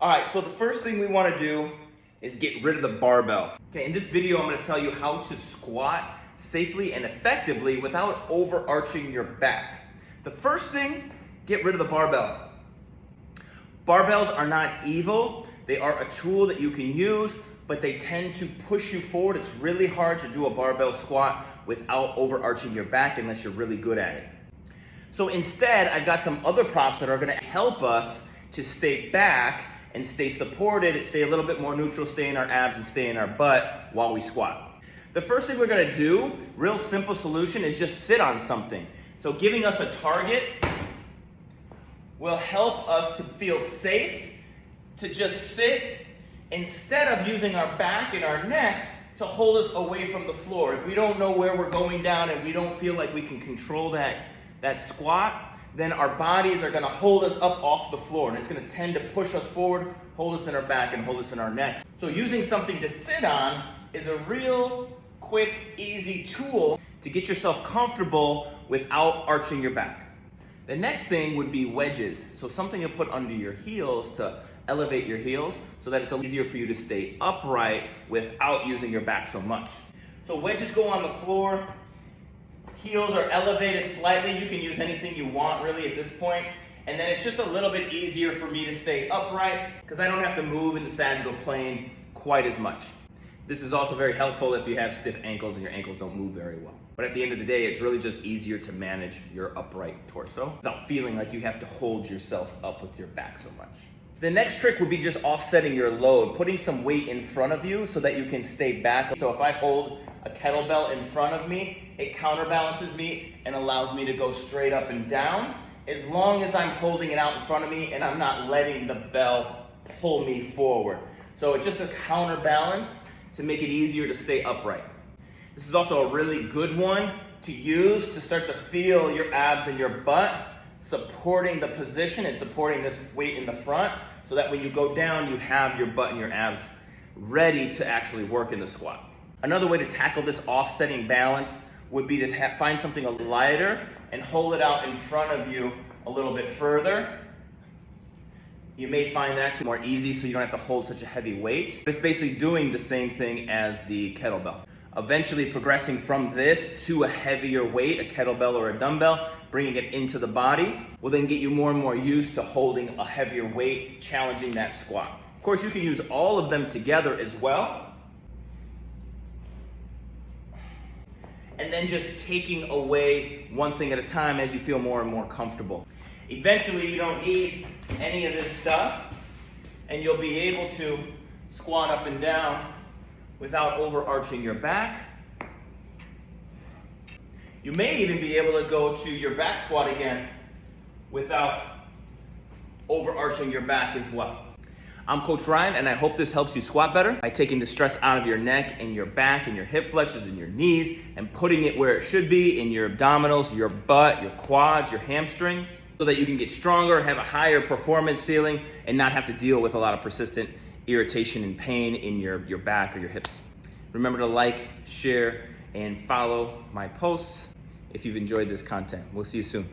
All right, so the first thing we want to do is get rid of the barbell. Okay, in this video, I'm going to tell you how to squat safely and effectively without overarching your back. The first thing, get rid of the barbell. Barbells are not evil. They are a tool that you can use, but they tend to push you forward. It's really hard to do a barbell squat without overarching your back unless you're really good at it. So instead, I've got some other props that are going to help us to stay back and stay supported, stay a little bit more neutral, stay in our abs and stay in our butt while we squat. The first thing we're going to do, real simple solution, is just sit on something. So giving us a target will help us to feel safe to just sit instead of using our back and our neck to hold us away from the floor. If we don't know where we're going down and we don't feel like we can control that squat, then our bodies are gonna hold us up off the floor, and it's gonna tend to push us forward, hold us in our back, and hold us in our neck. So using something to sit on is a real quick, easy tool to get yourself comfortable without arching your back. The next thing would be wedges. So something you put under your heels to elevate your heels so that it's easier for you to stay upright without using your back so much. So wedges go on the floor. Heels are elevated slightly. You can use anything you want really at this point. And then it's just a little bit easier for me to stay upright because I don't have to move in the sagittal plane quite as much. This is also very helpful if you have stiff ankles and your ankles don't move very well. But at the end of the day, it's really just easier to manage your upright torso without feeling like you have to hold yourself up with your back so much. The next trick would be just offsetting your load, putting some weight in front of you so that you can stay back. So if I hold a kettlebell in front of me, it counterbalances me and allows me to go straight up and down as long as I'm holding it out in front of me and I'm not letting the bell pull me forward. So it's just a counterbalance to make it easier to stay upright. This is also a really good one to use to start to feel your abs and your butt supporting the position and supporting this weight in the front so that when you go down, you have your butt and your abs ready to actually work in the squat. Another way to tackle this offsetting balance would be to find something lighter and hold it out in front of you a little bit further. You may find that more easy so you don't have to hold such a heavy weight. It's basically doing the same thing as the kettlebell. Eventually progressing from this to a heavier weight, a kettlebell or a dumbbell, bringing it into the body will then get you more and more used to holding a heavier weight, challenging that squat. Of course, you can use all of them together as well. And then just taking away one thing at a time as you feel more and more comfortable. Eventually, you don't need any of this stuff, and you'll be able to squat up and down without overarching your back. You may even be able to go to your back squat again without overarching your back as well. I'm Coach Ryan, and I hope this helps you squat better by taking the stress out of your neck and your back and your hip flexors and your knees and putting it where it should be in your abdominals, your butt, your quads, your hamstrings, so that you can get stronger, have a higher performance ceiling, and not have to deal with a lot of persistent irritation and pain in your back or your hips. Remember to like, share, and follow my posts if you've enjoyed this content. We'll see you soon.